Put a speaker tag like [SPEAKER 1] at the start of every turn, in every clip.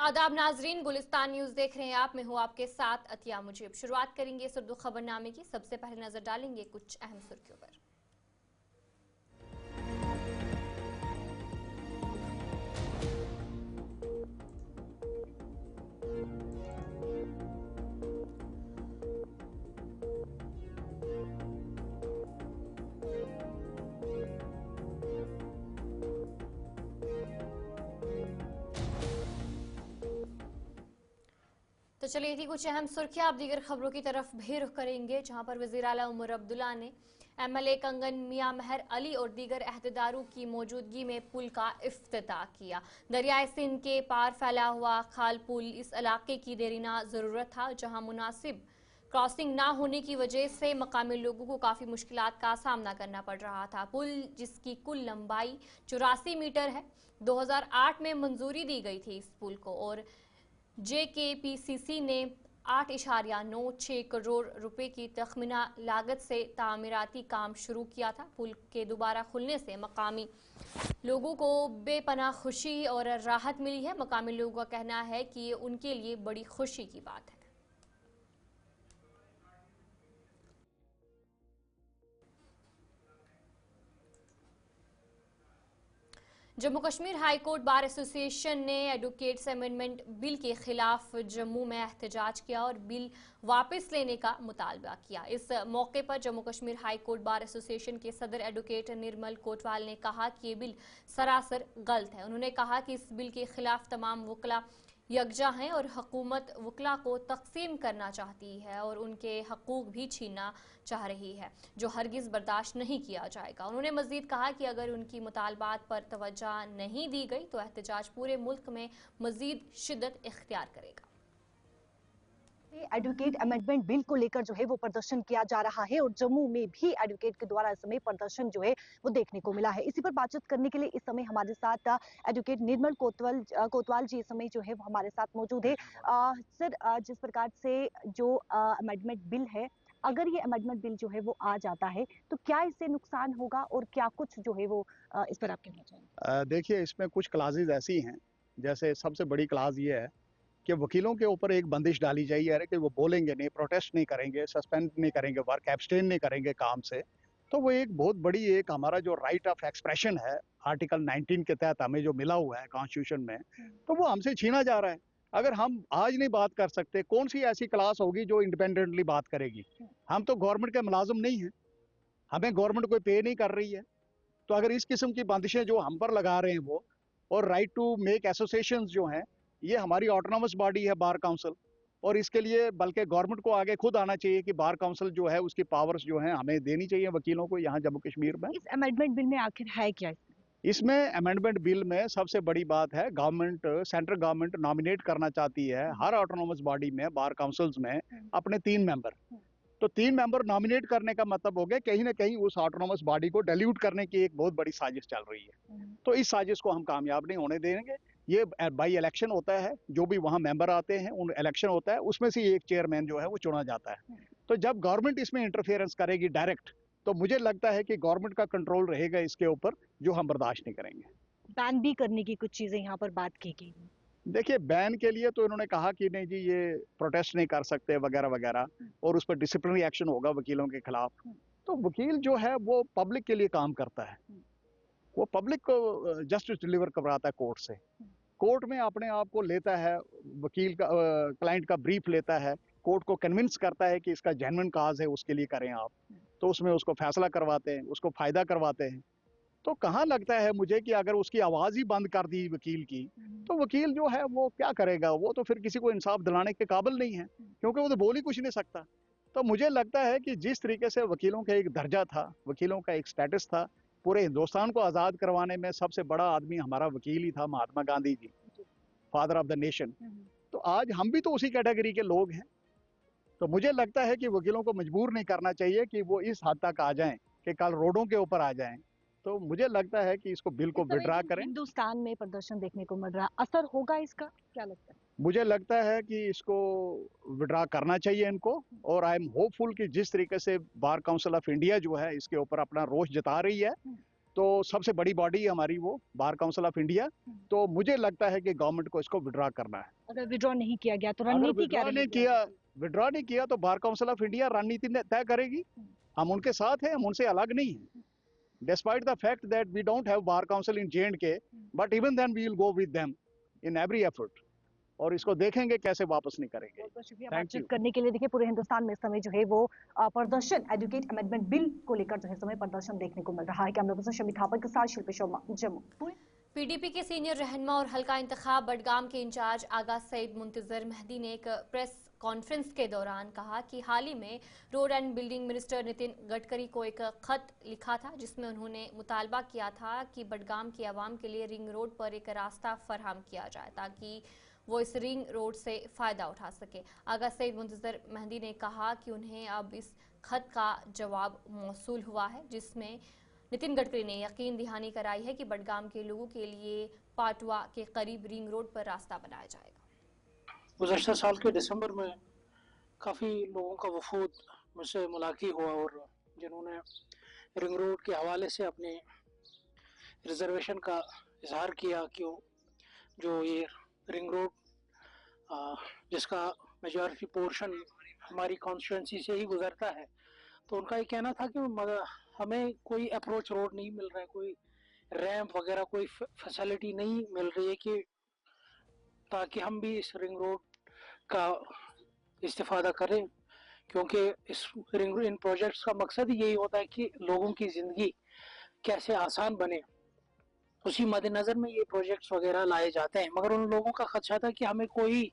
[SPEAKER 1] आदाब नाजरीन, गुलिस्तान न्यूज देख रहे हैं आप। मैं हूं आपके साथ अतिया मुजीब। शुरुआत करेंगे इस उर्दू खबरनामे की। सबसे पहले नजर डालेंगे कुछ अहम सुर्खियों पर। तो चलिए थी कुछ अहम सुर्खियां। आप दीगर खबरों की तरफ भी रुख करेंगे, जहां पर वजीर आला उमर अब्दुल्ला ने एमएलए कंगन मियां महर अली और दीगर अहदेदारों की मौजूदगी में पुल का इफ्तिताह किया। दरियाए सिंध के पार फैला हुआ खाल पुल इस इलाके की देरीना जरूरत था, जहां मुनासिब क्रॉसिंग ना होने की वजह से मकामी लोगों को काफी मुश्किलात का सामना करना पड़ रहा था। पुल जिसकी कुल लंबाई 84 मीटर है, 2008 में मंजूरी दी गई थी इस पुल को, और JKPCC ने 8.96 करोड़ रुपए की तखमीना लागत से तामीराती काम शुरू किया था। पुल के दोबारा खुलने से मकामी लोगों को बेपनाह खुशी और राहत मिली है। मकामी लोगों का कहना है कि ये उनके लिए बड़ी खुशी की बात है। Jammu Kashmir high court bar association ने एडवोकेट्स अमेंडमेंट बिल के खिलाफ जम्मू में एहतजाज किया और बिल वापस लेने का मुतालबा किया। इस मौके पर Jammu Kashmir high court bar association के सदर एडवोकेट निर्मल कोटवाल ने कहा कि ये बिल सरासर गलत है। उन्होंने कहा कि इस बिल के खिलाफ तमाम वकला यकजा हैं और हुकूमत वकला को तकसीम करना चाहती है और उनके हकूक भी छीनना चाह रही है, जो हरगिज बर्दाश्त नहीं किया जाएगा। उन्होंने मजीद कहा कि अगर उनकी मुतालबात पर तवज्जो नहीं दी गई तो एहतजाज पूरे मुल्क में मजीद शिद्दत इख्तियार करेगा।
[SPEAKER 2] एडवोकेट अमेंडमेंट बिल को लेकर जो है वो प्रदर्शन किया जा रहा है और जम्मू में भी एडवोकेट के द्वारा इस समय प्रदर्शन जो है वो देखने को मिला है। इसी पर बातचीत करने के लिए इस समय हमारे साथ एडवोकेट निर्मल कोतवाल जी इस समय जो है वो हमारे साथ मौजूद है। सर, जिस प्रकार से जो अमेंडमेंट बिल है, अगर ये अमेंडमेंट बिल जो है वो आ जाता है तो क्या इससे नुकसान होगा और क्या कुछ जो है वो इस पर आप कहना चाहेंगे?
[SPEAKER 3] देखिए, इसमें कुछ क्लासेज ऐसी हैं, जैसे सबसे बड़ी क्लास ये है कि वकीलों के ऊपर एक बंदिश डाली जाए कि वो बोलेंगे नहीं, प्रोटेस्ट नहीं करेंगे, सस्पेंड नहीं करेंगे, वर्क एब्सटेन नहीं करेंगे काम से। तो वो एक बहुत बड़ी एक हमारा जो राइट ऑफ एक्सप्रेशन है आर्टिकल 19 के तहत हमें जो मिला हुआ है कॉन्स्टिट्यूशन में, तो वो हमसे छीना जा रहा है। अगर हम आज नहीं बात कर सकते, कौन सी ऐसी क्लास होगी जो इंडिपेंडेंटली बात करेगी? हम तो गवर्नमेंट के मुलाजिम नहीं है, हमें गवर्नमेंट कोई पे नहीं कर रही है। तो अगर इस किस्म की बंदिशें जो हम पर लगा रहे हैं वो, और राइट टू मेक एसोसिएशन जो हैं, ये हमारी ऑटोनोमस बॉडी है बार काउंसिल, और इसके लिए बल्कि गवर्नमेंट को आगे खुद आना चाहिए कि बार काउंसिल जो है उसकी पावर्स जो हैं हमें देनी चाहिए वकीलों को यहाँ जम्मू कश्मीर में।
[SPEAKER 2] इस अमेंडमेंट बिल में आखिर है क्या?
[SPEAKER 3] इसमें अमेंडमेंट बिल में सबसे बड़ी बात है, गवर्नमेंट, सेंट्रल गवर्नमेंट नॉमिनेट करना चाहती है हर ऑटोनोमस बॉडी में, बार काउंसिल्स में अपने 3 मेंबर। तो 3 मेंबर नॉमिनेट करने का मतलब हो गया कहीं ना कहीं उस ऑटोनोमस बॉडी को डाइल्यूट करने की एक बहुत बड़ी साजिश चल रही है। तो इस साजिश को हम कामयाब नहीं होने देंगे। ये बाई इलेक्शन होता है, जो भी वहां मेंबर आते हैं उन इलेक्शन होता है, उसमें से एक चेयरमैन जो है वो चुना जाता है। तो जब गवर्नमेंट इसमें इंटरफेरेंस करेगी डायरेक्ट, तो मुझे लगता है कि गवर्नमेंट का कंट्रोल रहेगा इसके ऊपर, जो हम बर्दाश्त नहीं करेंगे।
[SPEAKER 2] बैन भी करने की कुछ चीजें यहाँ पर बात की गई।
[SPEAKER 3] देखिए, बैन के लिए तो इन्होंने कहा कि नहीं जी, ये प्रोटेस्ट नहीं कर सकते वगैरह वगैरह, और उस पर डिसिप्लिनरी एक्शन होगा वकीलों के खिलाफ। तो वकील जो है वो पब्लिक के लिए काम करता है, वो पब्लिक को जस्टिस डिलीवर करवाता है कोर्ट से। कोर्ट में अपने आप को लेता है, वकील का क्लाइंट का ब्रीफ लेता है, कोर्ट को कन्विंस करता है कि इसका जेन्युइन काज है, उसके लिए करें आप। तो उसमें उसको फैसला करवाते हैं, उसको फायदा करवाते हैं। तो कहाँ लगता है मुझे कि अगर उसकी आवाज ही बंद कर दी वकील की, तो वकील जो है वो क्या करेगा? वो तो फिर किसी को इंसाफ दिलाने के काबिल नहीं है, क्योंकि वो तो बोल ही कुछ नहीं सकता। तो मुझे लगता है कि जिस तरीके से वकीलों का एक दर्जा था, वकीलों का एक स्टेटस था, पूरे हिंदुस्तान को आजाद करवाने में सबसे बड़ा आदमी हमारा वकील ही था, Mahatma Gandhi ji, father of the nation. तो आज हम भी तो उसी कैटेगरी के लोग हैं। तो मुझे लगता है कि वकीलों को मजबूर नहीं करना चाहिए कि वो इस हद तक आ जाएं कि कल रोडों के ऊपर आ जाएं। तो मुझे लगता है कि इसको बिल को विड्रा करें।
[SPEAKER 2] हिंदुस्तान में प्रदर्शन देखने को मिल रहा, असर होगा इसका, क्या लगता है?
[SPEAKER 3] मुझे लगता है कि इसको विड्रा करना चाहिए इनको, और आई एम होपफुल कि जिस तरीके से बार काउंसिल ऑफ इंडिया जो है इसके ऊपर अपना रोष जता रही है, तो सबसे बड़ी बॉडी है हमारी वो बार काउंसिल ऑफ इंडिया। तो मुझे लगता है कि गवर्नमेंट को इसको विड्रॉ करना है।
[SPEAKER 2] अगर विड्रॉ नहीं किया गया तो
[SPEAKER 3] अगर
[SPEAKER 2] रणनीति क्या रहेगी?
[SPEAKER 3] विड्रॉ नहीं किया तो बार काउंसिल ऑफ इंडिया रणनीति तय करेगी। हम उनके साथ हैं, हम उनसे अलग नहीं हैं। Despite the fact that we don't have bar council in J&K, but even then we will go with them in every effort. और इसको देखेंगे कैसे वापस नहीं करेंगे।
[SPEAKER 2] बहुत बहुत शुक्रिया बातचीत करने के लिए। देखिए पूरे हिंदुस्तान में इस समय जो है वो प्रदर्शन एजुकेट अमेंडमेंट बिल को लेकर जो है समय प्रदर्शन देखने को मिल रहा है। कैमरा पर्सन शमी थापर के साथ शिल्पी शर्मा, जम्मू।
[SPEAKER 1] पीडीपी के सीनियर रहनुमा और हल्का इंतखाब बडगाम के इंचार्ज आगा सईद मुंतजर मेहदी ने एक प्रेस कॉन्फ्रेंस के दौरान कहा कि हाल ही में road and building minister Nitin Gadkari को एक खत लिखा था जिसमें उन्होंने मुतालबा किया था कि बडगाम की आवाम के लिए रिंग रोड पर एक रास्ता फराहम किया जाए ताकि वो इस रिंग रोड से फ़ायदा उठा सके। आगा सईद मुंतजर मेहदी ने कहा कि उन्हें अब इस खत का जवाब मौसूल हुआ है जिसमें नितिन गडकरी ने यकीन दहानी कराई है कि बडगाम के लोगों के लिए पाटवा के करीब रिंग रोड पर रास्ता बनाया जाएगा।
[SPEAKER 4] गुज़श्ता साल के दिसंबर में काफ़ी लोगों का वफूद मुझसे मुलाकी हुआ और जिन्होंने रिंग रोड के हवाले से अपने रिजर्वेशन का इजहार किया कि जो ये रिंग रोड जिसका मेजॉरिटी पोर्शन हमारी कॉन्स्टिट्यूंसी से ही गुजरता है, तो उनका ये कहना था कि हमें कोई अप्रोच रोड नहीं मिल रहा है, कोई रैंप वगैरह कोई फैसिलिटी नहीं मिल रही है कि ताकि हम भी इस रिंग रोड का इस्तेफादा करें, क्योंकि इन प्रोजेक्ट्स का मकसद ही यही होता है कि लोगों की ज़िंदगी कैसे आसान बने। उसी मद्देनज़र में ये प्रोजेक्ट्स वगैरह लाए जाते हैं, मगर उन लोगों का खदशा था कि हमें कोई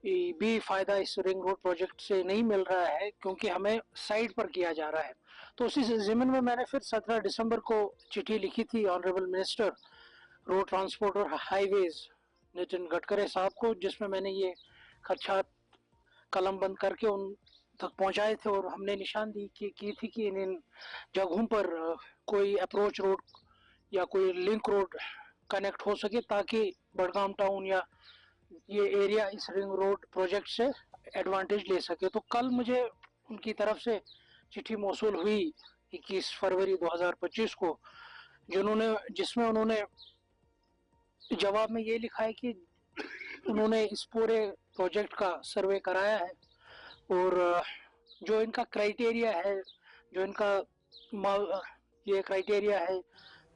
[SPEAKER 4] भी फ़ायदा इस रिंग रोड प्रोजेक्ट से नहीं मिल रहा है क्योंकि हमें साइड पर किया जा रहा है। तो उसी ज़मीन में मैंने फिर 17 दिसंबर को चिट्ठी लिखी थी ऑनरेबल मिनिस्टर रोड ट्रांसपोर्ट और हाईवेज नितिन गडकरी साहब को, जिसमें मैंने ये खदशात कलम बंद करके उन तक पहुंचाए थे और हमने निशानदेही की थी कि इन जगहों पर कोई अप्रोच रोड या कोई लिंक रोड कनेक्ट हो सके ताकि बडगाम टाउन या ये एरिया इस रिंग रोड प्रोजेक्ट से एडवांटेज ले सके। तो कल मुझे उनकी तरफ से चिट्ठी मौसूल हुई 21 फरवरी 2025 को, जिसमें उन्होंने जवाब में ये लिखा है कि उन्होंने इस पूरे प्रोजेक्ट का सर्वे कराया है और जो इनका क्राइटेरिया है, जो इनका ये क्राइटेरिया है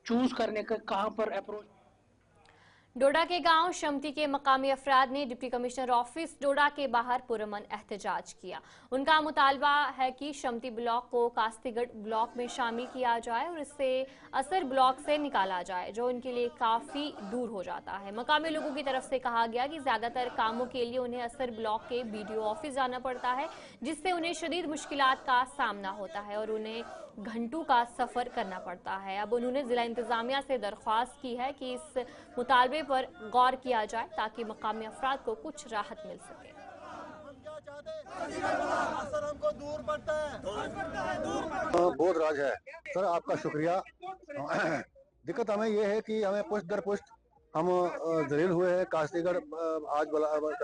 [SPEAKER 4] चूज करने का कहाँ पर अप्रोच।
[SPEAKER 1] डोडा के गांव शमती के मकामी अफराद ने डिप्टी कमिश्नर ऑफिस डोडा के बाहर पुरअमन एहतजाज किया। उनका मुतालबा है कि शमती ब्लॉक को कास्तीगढ़ ब्लॉक में शामिल किया जाए और इससे असर ब्लॉक से निकाला जाए जो उनके लिए काफ़ी दूर हो जाता है। मकामी लोगों की तरफ से कहा गया कि ज़्यादातर कामों के लिए उन्हें असर ब्लॉक के BDO ऑफिस जाना पड़ता है जिससे उन्हें शदीद मुश्किलात का सामना होता है और उन्हें घंटों का सफ़र करना पड़ता है। अब उन्होंने ज़िला इंतज़ामिया से दरख्वास्त की है कि इस मुतालबे पर गौर किया जाए ताकि मकामी अफराद को कुछ राहत मिल सके।
[SPEAKER 5] बहुत राज है सर, आपका शुक्रिया। दिक्कत हमें ये है कि हमें पुष्ट दर पुष्ट हम जलील हुए हैं। कास्तीगढ़ आज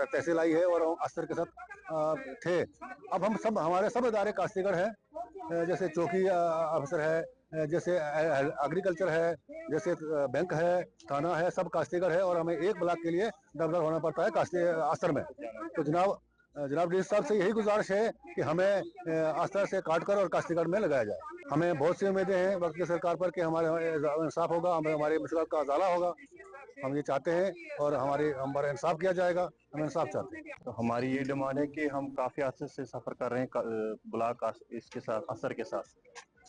[SPEAKER 5] तहसील आई है और असर के साथ थे। अब हम सब हमारे सब इदारे कास्तीगढ़ हैं, जैसे चौकी अफसर है, जैसे एग्रीकल्चर है, जैसे बैंक है, थाना है, सब कास्तीगढ़ है और हमें एक ब्लॉक के लिए दर होना पड़ता है असर में। तो जनाब डी साहब से यही गुजारिश है कि हमें असर से काट कर और कास्तीगढ़ में लगाया जाए। हमें बहुत सी उम्मीदें हैं वक्त की सरकार पर कि हमारे इंसाफ होगा, हमारी मुश्किल का अजाला होगा। हम ये चाहते हैं और हमारा इंसाफ किया जाएगा, हम इंसाफ चाहते हैं।
[SPEAKER 6] तो हमारी ये डिमांड है कि हम काफ़ी अर्से से सफ़र कर रहे हैं ब्लॉक इसके साथ असर के साथ,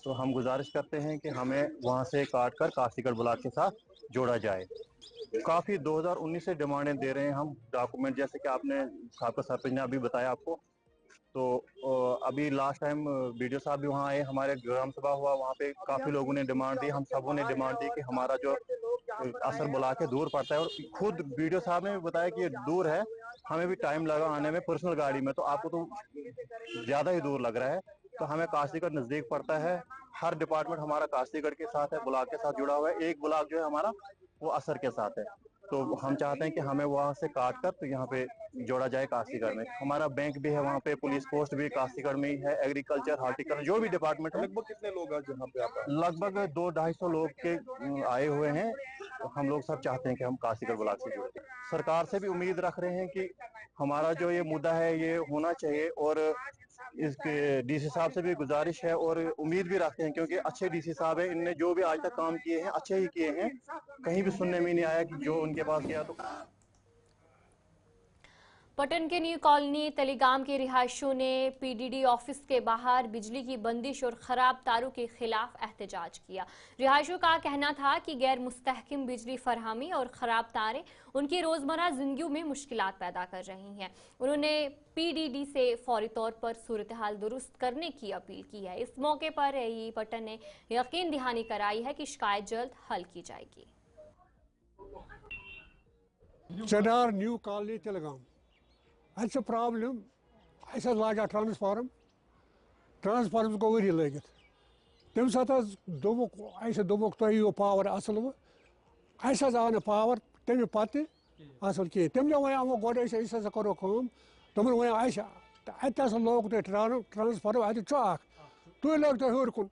[SPEAKER 6] तो हम गुजारिश करते हैं कि हमें वहाँ से काट कर कास्तीगढ़ ब्लॉक के साथ जोड़ा जाए। काफ़ी 2019 से डिमांडें दे रहे हैं हम डॉक्यूमेंट, जैसे कि आपने साहब सरपंच ने अभी बताया आपको। तो अभी लास्ट टाइम BDO साहब भी वहाँ आए, हमारे ग्राम सभा हुआ, वहाँ पे काफ़ी लोगों ने डिमांड दी, हम सबों ने डिमांड दी कि हमारा जो असर बुला के दूर पड़ता है और खुद BDO साहब ने भी बताया कि ये दूर है, हमें भी टाइम लगा आने में पर्सनल गाड़ी में, तो आपको तो ज़्यादा ही दूर लग रहा है। तो हमें कास्तीगढ़ नज़दीक पड़ता है, हर डिपार्टमेंट हमारा कास्तीगढ़ के साथ है, ब्लॉक के साथ जुड़ा हुआ है। एक ब्लॉक जो है हमारा वो असर के साथ है, तो हम चाहते हैं कि हमें वहाँ से काट कर तो यहाँ पे जोड़ा जाए काशीगढ़ में। हमारा बैंक भी है वहाँ पे, पुलिस पोस्ट भी काशीगढ़ में ही है, एग्रीकल्चर, हॉर्टिकल्चर जो भी डिपार्टमेंट है।
[SPEAKER 5] लगभग कितने लोग हैं जहाँ पे आप?
[SPEAKER 6] लगभग 200-250 लोग के आए हुए हैं। हम लोग सब चाहते हैं कि हम काशीगढ़ ब्लॉक से जुड़े। सरकार से भी उम्मीद रख रहे हैं कि हमारा जो ये मुद्दा है ये होना चाहिए, और इसके डीसी साहब से भी गुजारिश है और उम्मीद भी रखते हैं, क्योंकि अच्छे डीसी साहब है, इनने जो भी आज तक काम किए हैं अच्छे ही किए हैं, कहीं भी सुनने में नहीं आया कि जो उनके पास गया तो।
[SPEAKER 1] पटन के न्यू कॉलोनी तलीगाम के रिहायशियों ने पीडीडी ऑफिस के बाहर बिजली की बंदिश और खराब तारों के खिलाफ एहतजाज किया। रिहायशियों का कहना था कि गैर मुस्तहकम बिजली फरहमी और खराब तारें उनकी रोजमर्रा जिंदगी में मुश्किलात पैदा कर रही हैं। उन्होंने पीडीडी से फौरी तौर पर सूरत हाल दुरुस्त करने की अपील की है। इस मौके पर एई पटन ने यकीन दहानी कराई है कि शिकायत जल्द हल की जाएगी।
[SPEAKER 7] चनार न्यू कॉलोनी तलगाम अच्छ प्रॉब्लम लाजा ट्रांसफार्मर गो वरी लगित तम सात दोमुक तुम यो पावर असल वो आव न पावर तमें पत असल कह तमने वो गोड करो कम तमन वो अत लोग तुम ट्रांसफार्मर अत तुम लग तो हर कुन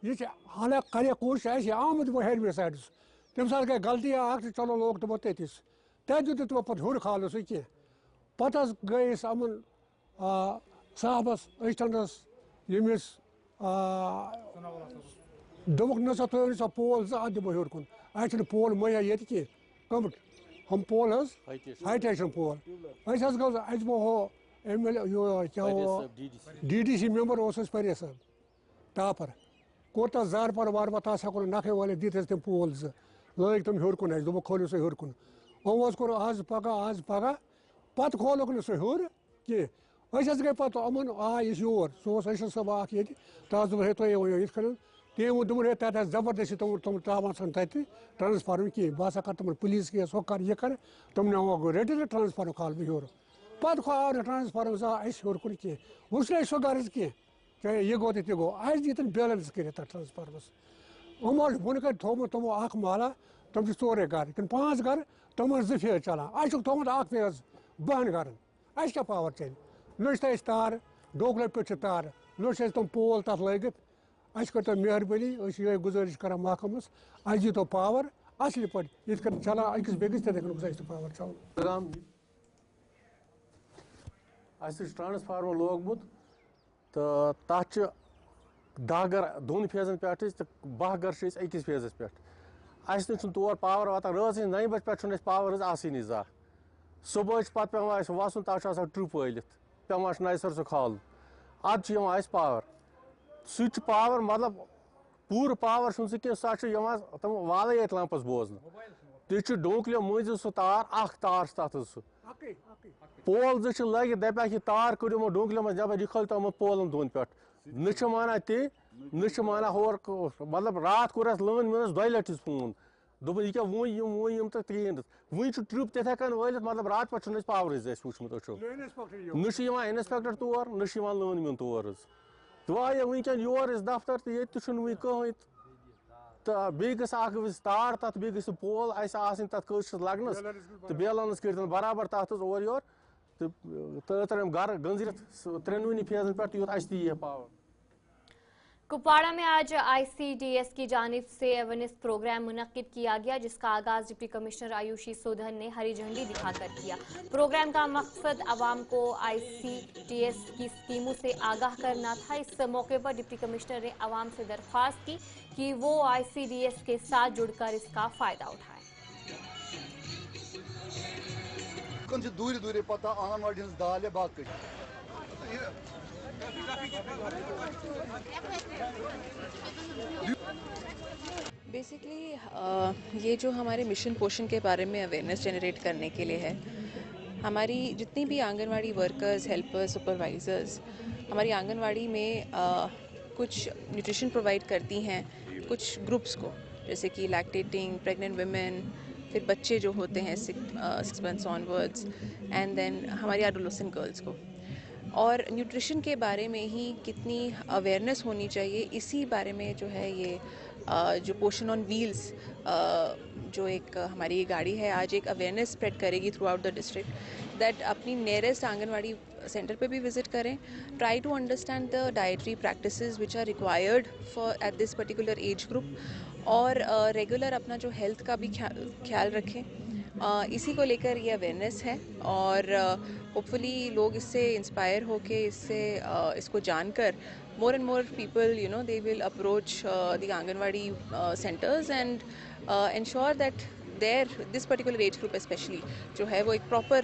[SPEAKER 7] यह हालांकि कर कोशिश आमुत वो हेरमे साइड तम सात गई गलती चलो लोग तमो तथिस तत दित तमो पे हर खाल सह कह पत गई अमन साहबस असिस्टेंटस यमिस दोमुक न सा थो सा पोल अत दिमो हर कुन अ पोल मुहैया ये कह कम हम पोल हाई टेंशन पोल गो हो MLA क्या DDC मेंबर परेश साहब टापर कोत जार पर वार बता सको नखे वाले दित तम पोल लग तम हर कुन दोप खोलो सह हर कुन वो आज पगह पत खोलक न सह हर कह गई पे अमन आस योर सह सब ये तस दोप तुम वो ये तम वो दोपन है तक जबरदस्ती तुम त्रावान सन तत ट्रांसफार्मर कह बह कर तुम पुलिस केस हो कर यह कर तुमने वो रटित ट्रांसफार्मर खाल बह हर पे आव न ट्रांसफार्मर हर कुन कह वो सो गर्ज कह चाहे यह गो तो गो दिन बैलेंस कर ट्रांसफार्मस यमो वन कर थोमुत तमो माला तुम 4 घर कि 5 घर तुम 2 फेज चलान थोमुत फेज 10 घरन क्या पावर चल न तार डोगल पे तार न तुम पोल तथ लगित कर मेहरबानी ये गुजारिश कर महकमस दी तो पावर असल पे ये चलान अकिस बेकिस ते पावर चल
[SPEAKER 8] ट्रांसफार्मर लोगमुत तो तथ 10 घर 2 फेजन पे 12 घर अकिस फेजस पे अस तौर पावर वात रज 9 बजे पे पावर आसनी जा सुबह पे पे वसन तक ट्रिप वलित पे नसर सह खाल अब पावर सह पावर मतलब पूर पावर सह तुम वाल ये लंपस बोजन तुम डोंकलो मज सह तार तथ पोल 2 लगे दपा कि तार करो डोंकलो मज दपा यह खल तो पोलन 2 पे न माना ती न माना होर मतलब रात कोरस लन मे 2 लटि फोन दोप यह क्या वो तो तीन वो ट्रिप तथ वलित मतलब रात पे पावर वुचमुत न इंस्पेक्टर तौर न लन मन तौर तो आये वनकन योर दफ्तर तो ये वो कहें तो बे गज तार तथ बे गो पोल तथ कस लगनस तो बैलेंस कर बराबर तथ और योर तो तरम घर गंजरित 3 फेजन पे यूत अस ती पावर।
[SPEAKER 1] कुपवाड़ा में आज ICDS की जानिब से अवेयरनेस प्रोग्राम मुनक्किद किया गया, जिसका आगाज डिप्टी कमिश्नर आयुषी सोधन ने हरी झंडी दिखाकर किया। प्रोग्राम का मकसद आवाम को ICDS की स्कीमों से आगाह करना था। इस मौके पर डिप्टी कमिश्नर ने आवाम से दरख्वास्त की कि वो ICDS के साथ जुड़कर इसका फायदा उठाए।
[SPEAKER 5] दूर दूर पता आंगनवाड़ी दाल बात
[SPEAKER 9] बेसिकली ये जो हमारे मिशन पोषण के बारे में अवेयरनेस जनरेट करने के लिए है, हमारी जितनी भी आंगनवाड़ी वर्कर्स, हेल्पर्स, सुपरवाइज़र्स हमारी आंगनवाड़ी में कुछ न्यूट्रिशन प्रोवाइड करती हैं कुछ ग्रुप्स को, जैसे कि लैक्टेटिंग, प्रेग्नेंट वुमेन, फिर बच्चे जो होते हैं 6 मंथ्स ऑनवर्ड्स, एंड देन हमारी एडोलेसेंट गर्ल्स को। और न्यूट्रिशन के बारे में ही कितनी अवेयरनेस होनी चाहिए, इसी बारे में जो है ये जो पोषण ऑन व्हील्स जो एक हमारी ये गाड़ी है, आज एक अवेयरनेस स्प्रेड करेगी throughout the district, that अपनी नियरेस्ट आंगनवाड़ी सेंटर पे भी विजिट करें, try to understand the dietary practices which are required for at this particular age group, और रेगुलर अपना जो हेल्थ का भी ख्याल रखें। इसी को लेकर ये अवेयरनेस है, और होपफुली लोग इससे इंस्पायर होके इसको जानकर more and more people, you know, they will approach the Anganwadi centers and ensure that this particular age group especially जो है वो एक proper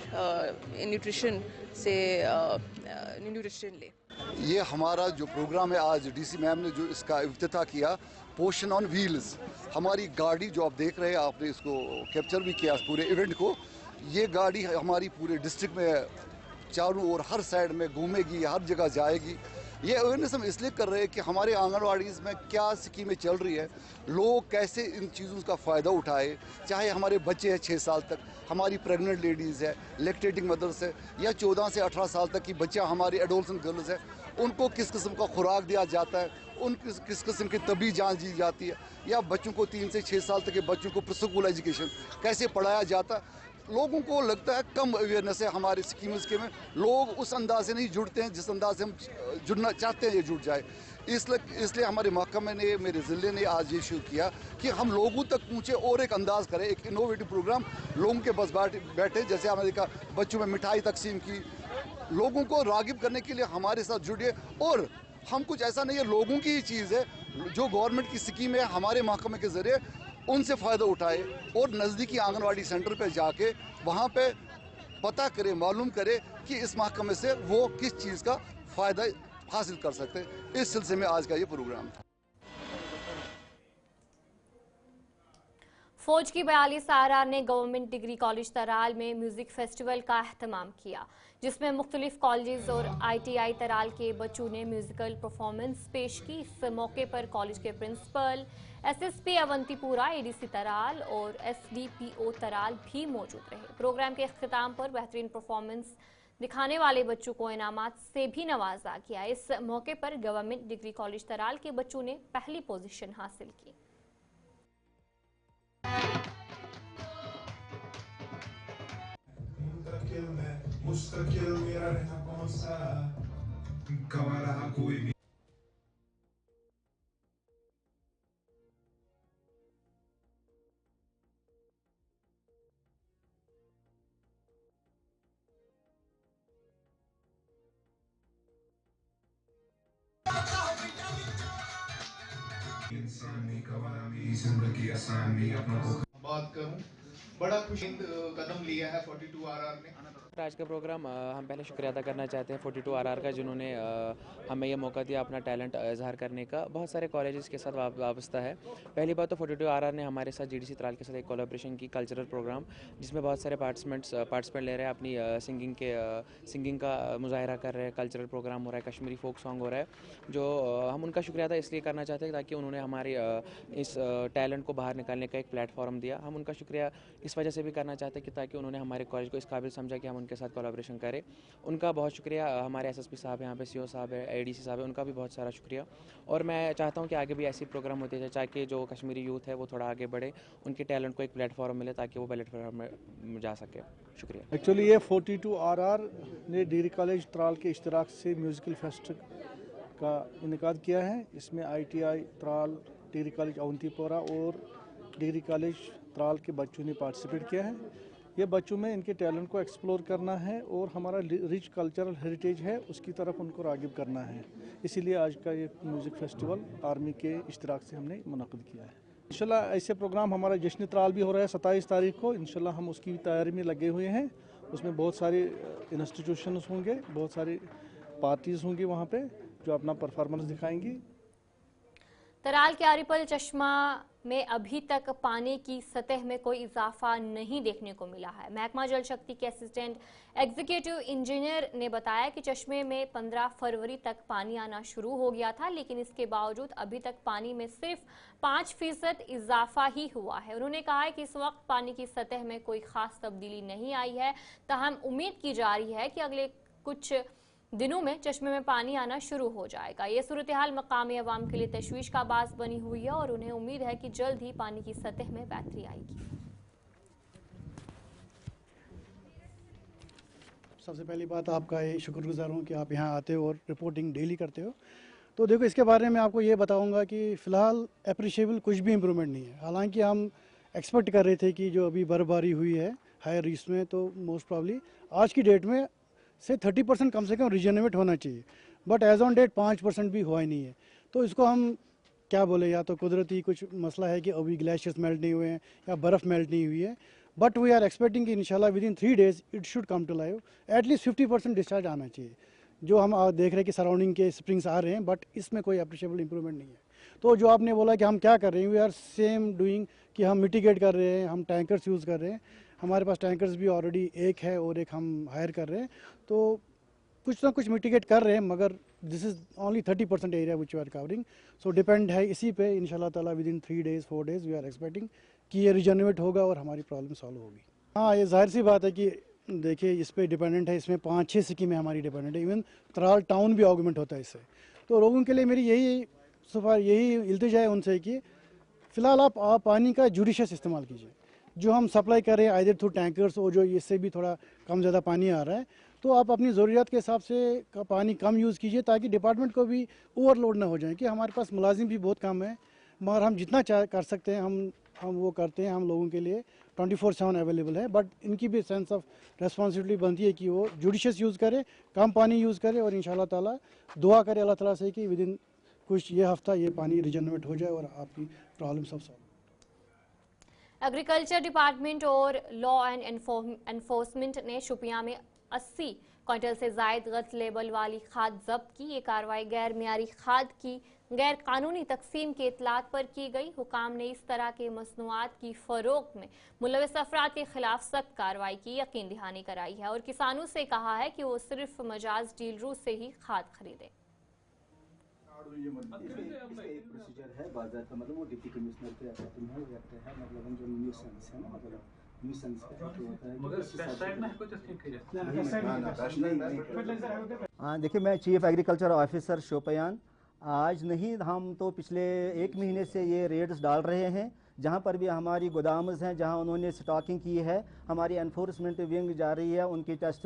[SPEAKER 9] nutrition से nutrition ले।
[SPEAKER 10] ये हमारा जो प्रोग्राम है, आज डीसी मैम ने जो इसका इफ्तिताह किया, पोषण ऑन व्हील्स, हमारी गाड़ी जो आप देख रहे हैं, आपने इसको कैप्चर भी किया पूरे इवेंट को। ये गाड़ी हमारी पूरे डिस्ट्रिक्ट में चारों ओर हर साइड में घूमेगी, हर जगह जाएगी। ये अवेयरनेस हम इसलिए कर रहे हैं कि हमारे आंगनवाड़ीज़ में क्या स्कीमें चल रही है, लोग कैसे इन चीज़ों का फ़ायदा उठाए, चाहे हमारे बच्चे हैं 6 साल तक, हमारी प्रेग्नेंट लेडीज़ है, लैक्टेटिंग मदर्स है, या 14 से 18 साल तक की बच्चा हमारी एडोलसेंट गर्ल्स है, उनको किस किस्म का खुराक दिया जाता है, उन किस किस्म की तबी जांच दी जाती है, या बच्चों को 3 से 6 साल तक के बच्चों को प्री-स्कूल एजुकेशन कैसे पढ़ाया जाता है। लोगों को लगता है कम अवेयरनेस है हमारे स्कीम्स के में, लोग उस अंदाज से नहीं जुड़ते हैं जिस अंदाज से हम जुड़ना चाहते हैं ये जुड़ जाए। इसलिए हमारे महकमे ने, मेरे ज़िले ने आज ये शुरू किया कि हम लोगों तक पहुँचे और एक अंदाज़ करें, एक इनोवेटिव प्रोग्राम लोगों के बस बैठे, जैसे हमने कहा बच्चों में मिठाई तकसीम की, लोगों को रागिब करने के लिए हमारे साथ जुड़िए। और हम कुछ ऐसा नहीं है, लोगों की ही चीज़ है, जो गवर्नमेंट की स्कीम है हमारे महकमे के ज़रिए उनसे फ़ायदा उठाए, और नज़दीकी आंगनवाड़ी सेंटर पे जाके वहाँ पे पता करें, मालूम करें कि इस महकमे से वो किस चीज़ का फ़ायदा हासिल कर सकते हैं। इस सिलसिले में आज का ये प्रोग्राम था।
[SPEAKER 1] फौज की 42 आरआर ने गवर्नमेंट डिग्री कॉलेज तराल में म्यूजिक फेस्टिवल का एहतमाम किया, जिसमें मुख्तलिफ कॉलेज और ITI तराल के बच्चों ने म्यूजिकल परफॉर्मेंस पेश की। इस मौके पर कॉलेज के प्रिंसिपल, SSP अवंतीपुरा, ADC तराल और SDPO तराल भी मौजूद रहे। प्रोग्राम के अख्तिताम पर बेहतरीन परफॉर्मेंस दिखाने वाले बच्चों को इनामात से भी नवाजा गया। इस मौके पर गवर्नमेंट डिग्री कॉलेज तराल के बच्चों ने पहली पोजीशन हासिल की।
[SPEAKER 11] मुस्तकिल मेरा रहना कौन सा गवा रहा कोई भी। इंसान नहीं गवारा मेरी जिंदगी आसान नहीं। अपना बात करूं, बड़ा खुशी कदम लिया है 42 RR ने।
[SPEAKER 12] आज का प्रोग्राम हम पहले शुक्रिया अदा करना चाहते हैं 42 RR का, जिन्होंने हमें ये मौका दिया अपना टैलेंट इजहार करने का। बहुत सारे कॉलेजेस के साथ वाबस्ता है। पहली बात तो 42 RR ने हमारे साथ GDC तराल के साथ एक कोलैबोरेशन की, कल्चरल प्रोग्राम, जिसमें बहुत सारे पार्टिसिपेंट ले रहे हैं, अपनी सिंगिंग का मुजाहरा कर रहे हैं, कल्चरल प्रोग्राम हो रहा है, कश्मीरी फोक सॉन्ग हो रहा है, जो हम उनका शुक्रिया अदा इसलिए करना चाहते हैं ताकि उन्होंने हमारे इस टैलेंट को बाहर निकालने का एक प्लेटफॉर्म दिया। हम उनका शुक्रिया इस वजह से भी करना चाहते हैं कि ताकि उन्होंने हमारे कॉलेज को इस काबिल समझा कि हम उनके साथ कोलैबोरेशन करें। उनका बहुत शुक्रिया। हमारे SSP साहब, यहाँ पे CO साहब है, ADC साहब है, उनका भी बहुत सारा शुक्रिया। और मैं चाहता हूँ कि आगे भी ऐसे प्रोग्राम होते जाए ताकि जो कश्मीरी यूथ है वो थोड़ा आगे बढ़े, उनके टैलेंट को एक प्लेटफॉर्म मिले ताकि वो प्लेटफॉर्म में जा सके। शुक्रिया।
[SPEAKER 13] एक्चुअली ये 42 RR ने डिग्री कॉलेज तराल के इश्तराक से म्यूज़िकल फेस्ट का इनेकाद किया है। इसमें ITI तराल, डिग्री कॉलेज अवंतीपोरा और डिग्री कॉलेज तराल के बच्चों ने पार्टिसिपेट किया है। ये बच्चों में इनके टैलेंट को एक्सप्लोर करना है और हमारा रिच कल्चरल हेरिटेज है उसकी तरफ उनको रागिब करना है। इसीलिए आज का ये म्यूज़िक फेस्टिवल आर्मी के इश्तराक से हमने मुनक़्क़िद किया है। इंशाल्लाह ऐसे प्रोग्राम हमारा जश्न तराल भी हो रहा है 27 तारीख को। इंशाल्लाह हम उसकी तैयारी में लगे हुए हैं। उसमें बहुत सारे इंस्टीट्यूशंस होंगे, बहुत सारी पार्टीज़ होंगी वहाँ पे जो अपना परफॉर्मेंस दिखाएंगी।
[SPEAKER 1] तराल के आरिपल चश्मा में अभी तक पानी की सतह में कोई इजाफा नहीं देखने को मिला है। महकमा जल शक्ति के असिस्टेंट एग्जीक्यूटिव इंजीनियर ने बताया कि चश्मे में 15 फरवरी तक पानी आना शुरू हो गया था, लेकिन इसके बावजूद अभी तक पानी में सिर्फ 5% इजाफा ही हुआ है। उन्होंने कहा है कि इस वक्त पानी की सतह में कोई खास तब्दीली नहीं आई है, ताहम उम्मीद की जा रही है कि अगले कुछ दिनों में चश्मे में पानी आना शुरू हो जाएगा। ये सूरत हाल मकामी अवाम के लिए तशवीश का बास बनी हुई है और उन्हें उम्मीद है कि जल्द ही पानी की सतह में बेहतरी आएगी।
[SPEAKER 13] सबसे पहली बात आपका ये शुक्रगुजार हूँ कि आप यहाँ आते हो और रिपोर्टिंग डेली करते हो। तो देखो, इसके बारे में आपको ये बताऊँगा कि फ़िलहाल अप्रिशिएबल कुछ भी इम्प्रूवमेंट नहीं है। हालांकि हम एक्सपेक्ट कर रहे थे कि जो अभी बर्फबारी हुई है हायर रीच में, तो मोस्ट प्रॉब्ली आज की डेट में से 30% कम से कम रिजनरेट होना चाहिए, बट एज ऑन डेट 5% भी हुआ ही नहीं है। तो इसको हम क्या बोले, या तो कुदरती कुछ मसला है कि अभी ग्लेशियर्स मेल्ट नहीं हुए हैं या बर्फ़ मेल्ट नहीं हुई है, बट वी आर एक्सपेक्टिंग कि इंशाल्लाह within 3 days it should come to live. At least 50% discharge आना चाहिए। जो हम देख रहे हैं कि सराउंडिंग के स्प्रिंग्स आ रहे हैं, बट इसमें कोई अप्रिशिएबल इंप्रूवमेंट नहीं है। तो जो आपने बोला कि हम क्या कर रहे हैं, वी आर सेम डूइंग कि हम मिटिगेट कर रहे हैं, हम टैंकर्स यूज़ कर रहे हैं। हमारे पास टैंकर्स भी ऑलरेडी एक है और एक हम हायर कर रहे हैं, तो कुछ ना कुछ मिटिगेट कर रहे हैं, मगर this is only 30% area which we are covering. So depend है इसी पे। इंशाल्लाह ताला within 3 days 4 days we are expecting कि ये रिजनरेट होगा और हमारी प्रॉब्लम सॉल्व होगी। हाँ, ये जाहिर सी बात है कि देखिए इस पे डिपेंडेंट है, इसमें 5-6 स्कीमें हमारी डिपेंडेंट है। इवन त्राल टाउन भी ऑगमेंट होता है इससे। तो लोगों के लिए मेरी यही इल्तिजा है उनसे कि फ़िलहाल आप पानी का जुडिशियस इस्तेमाल कीजिए। जो हम सप्लाई कर रहे हैं आइदर थ्रू टैंकर्स और जो इससे भी थोड़ा कम ज़्यादा पानी आ रहा है, तो आप अपनी ज़रूरियात के हिसाब से पानी कम यूज़ कीजिए ताकि डिपार्टमेंट को भी ओवरलोड ना हो जाए। कि हमारे पास मुलाजिम भी बहुत कम है, मगर हम जितना कर सकते हैं हम वो करते हैं। हम लोगों के लिए 24/7 अवेलेबल है, बट इनकी भी सेंस ऑफ रेस्पॉन्सिबिलिटी बनती है कि वो जुडिशियस यूज़ करे, कम पानी यूज़ करे और इंशाल्लाह ताला दुआ करे अल्लाह ताला से कि विद इन कुछ ये हफ्ता ये पानी रिजनरेट हो जाए और आपकी प्रॉब्लम सब सॉल्व।
[SPEAKER 1] एग्रीकल्चर डिपार्टमेंट और लॉ एंड एनफोर्समेंट ने शुपियां में 80 क्विंटल से जायद गलत लेबल वाली खाद जब्त की। ये कार्रवाई गैर मियारी खाद की गैर कानूनी तकसीम के इतलात पर की गई। हुकाम ने इस तरह के मसनूआत की फरोख्त में मुलविस अफराद के खिलाफ सख्त कार्रवाई की यकीन दहानी कराई है और किसानों से कहा है कि वो सिर्फ मजाज डीलरों से ही खाद खरीदें।
[SPEAKER 14] एक प्रोसीजर है बाज़ाब्ता, मतलब वो डिप्टी कमिश्नर के अखियात में वो एक्ट है, मतलब जो न्यूसेंस है ना, मतलब न्यूसेंस का एक्ट होता है।
[SPEAKER 15] हाँ, देखिए, मैं चीफ एग्रीकल्चर ऑफिसर शोपियान। आज नहीं, हम तो पिछले 1 महीने से ये रेड्स डाल रहे हैं। जहाँ पर भी हमारी गोदाम्स हैं, जहाँ उन्होंने स्टॉकिंग की है, हमारी एनफोर्समेंट विंग जा रही है, उनकी टेस्ट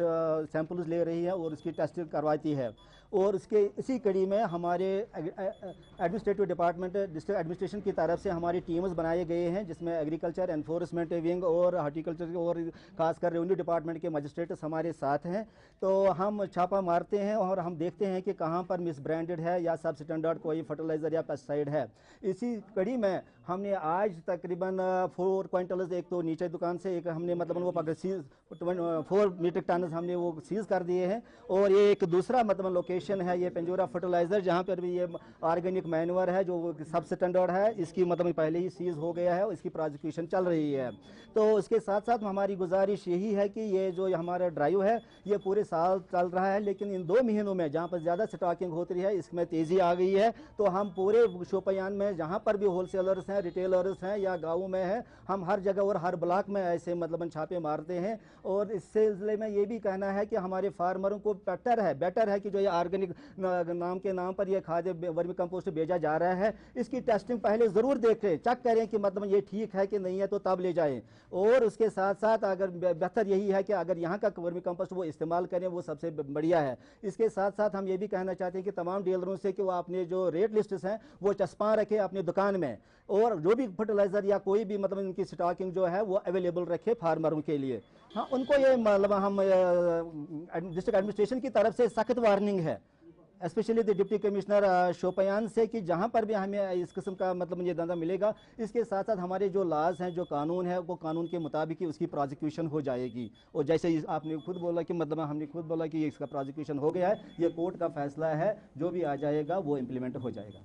[SPEAKER 15] सैंपल्स ले रही है और उसकी टेस्टिंग करवाती है। और उसके इसी कड़ी में हमारे एडमिनिस्ट्रेटिव डिपार्टमेंट डिस्ट्रिक्ट एडमिनिस्ट्रेशन की तरफ से हमारी टीम्स बनाए गए हैं, जिसमें एग्रीकल्चर एनफोर्समेंट विंग और हार्टिकल्चर और खासकर रेवेन्यू डिपार्टमेंट के मजिस्ट्रेट्स हमारे साथ हैं। तो हम छापा मारते हैं और हम देखते हैं कि कहाँ पर मिसब्रांडेड है या सब स्टैंडर्ड कोई फर्टिलाइज़र या पेस्टिसाइड है। इसी कड़ी में हमने आज तकरीबन 4 क्विंटल्स, एक तो नीचे दुकान से, एक हमने मतलब वो पकड़ 4 मीट्रिक टन हमने वो सीज कर दिए हैं। और ये एक दूसरा मतलब लोकेशन है, ये पेंजोरा फर्टिलाइज़र, जहाँ पर भी ये ऑर्गेनिक मैन्योर है जो सब स्टैंडर्ड है, इसकी मतलब पहले ही सीज हो गया है और इसकी प्रोसिक्यूशन चल रही है। तो इसके साथ साथ हमारी गुजारिश यही है कि ये जो हमारा ड्राइव है ये पूरे साल चल रहा है, लेकिन इन 2 महीनों में जहाँ पर ज़्यादा स्टॉकिंग होती है इसमें तेज़ी आ गई है। तो हम पूरे शोपियान में जहाँ पर भी होलसेलर्स हैं, रिटेलर्स हैं या गाँव में है, हम हर जगह और हर ब्लॉक में ऐसे मतलब छापे मारते हैं। और इस सिलसिले में ये भी कहना है कि हमारे फार्मरों को बेटर है कि जो ये ऑर्गेनिक नाम के नाम पर ये खाद वर्मी कंपोस्ट भेजा जा रहा है, इसकी टेस्टिंग पहले ज़रूर देखें, चेक करें कि मतलब ये ठीक है कि नहीं है, तो तब ले जाएं। और उसके साथ साथ अगर बेहतर यही है कि अगर यहाँ का वर्मी कंपोस्ट वो इस्तेमाल करें, वो सबसे बढ़िया है। इसके साथ साथ हम ये भी कहना चाहते हैं कि तमाम डीलरों से कि वो अपने जो रेट लिस्ट्स हैं वो चस्पा रखें अपनी दुकान में, और जो भी फर्टिलाइज़र या कोई भी मतलब इनकी स्टॉकिंग जो है वो अवेलेबल रखे फार्मरों के लिए। हाँ, उनको ये मतलब हम डिस्ट्रिक्ट एडमिनिस्ट्रेशन की तरफ से सख्त वार्निंग है, specially the deputy commissioner Shopian से, कि जहाँ पर भी हमें इस किस्म का मतलब ये धंधा मिलेगा, इसके साथ साथ हमारे जो लॉज हैं, जो कानून है, वो कानून के मुताबिक ही उसकी प्रोसिक्यूशन हो जाएगी। और जैसे आपने खुद बोला कि मतलब हमने खुद बोला कि इसका प्रोसिक्यूशन हो गया है, ये कोर्ट का फैसला है, जो भी आ जाएगा वो इम्प्लीमेंट हो जाएगा।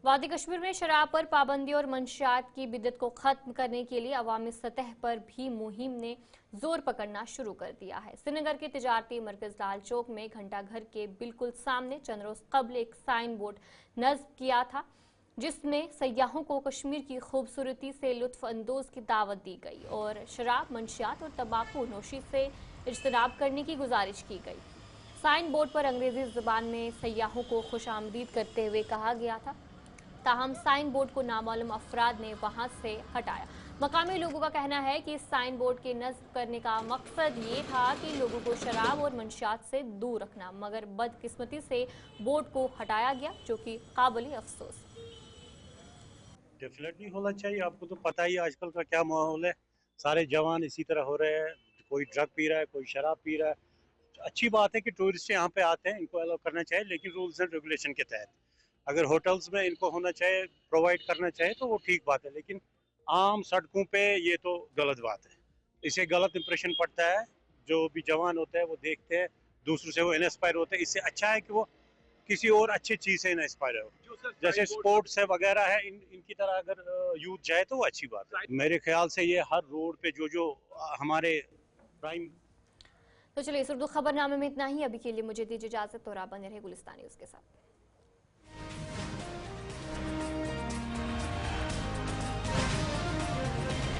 [SPEAKER 1] वादी कश्मीर में शराब पर पाबंदी और मंशियात की बिदत को खत्म करने के लिए अवामी सतह पर भी मुहिम ने जोर पकड़ना शुरू कर दिया है। श्रीनगर के तिजारती मरकज लाल चौक में घंटा घर के बिल्कुल सामने चंद रोज कबल एक साइन बोर्ड नस्ब किया था, जिसमें सयाहों को कश्मीर की खूबसूरती से लुत्फ अंदोज की दावत दी गई और शराब, मंशियात और तंबाकू नोशी से इज्तनाब करने की गुजारिश की गई। साइन बोर्ड पर अंग्रेजी जुबान में सयाहों को खुशामदीद करते हुए कहा गया था। ताहम साइन बोर्ड को नामालूम अफराद ने वहां से हटाया। मकामी लोगों का कहना है कि इस साइन बोर्ड के नस्ब करने का मकसद ये था कि लोगों को शराब और मंशियात से दूर रखना, मगर बदकिस्मती से बोर्ड को हटाया गया, जो कि काबिल अफसोस।
[SPEAKER 16] डेफिनेटली होना चाहिए। आपको तो पता ही आजकल का क्या माहौल है, सारे जवान इसी तरह हो रहे हैं, कोई ड्रग पी रहा है, कोई शराब पी रहा है। अच्छी बात है कि टूरिस्ट यहाँ पे आते हैं, इनको अलाउ करना चाहिए, लेकिन रूल्स एंड रेगुलेशन के तहत। अगर होटल्स में इनको होना चाहिए, प्रोवाइड करना चाहिए तो वो ठीक बात है, लेकिन आम सड़कों पे ये तो गलत बात है। इससे गलत इंप्रेशन पड़ता है, जो भी जवान होते हैं वो देखते हैं, दूसरों से वो इंस्पायर होते हैं। इससे अच्छा है कि वो किसी और अच्छी चीज़ से इंस्पायर हो, जैसे स्पोर्ट्स है वगैरह है, इनकी तरह अगर यूथ जाए तो वो अच्छी बात है। मेरे ख्याल से ये हर रोड पे जो हमारे प्राइम।
[SPEAKER 1] तो चलिए इस उर्दू खबरनामे में इतना ही। अभी के लिए मुझे दीजिए इजाजत और आप बने रहे गुलिस्तान न्यूज़ के साथ।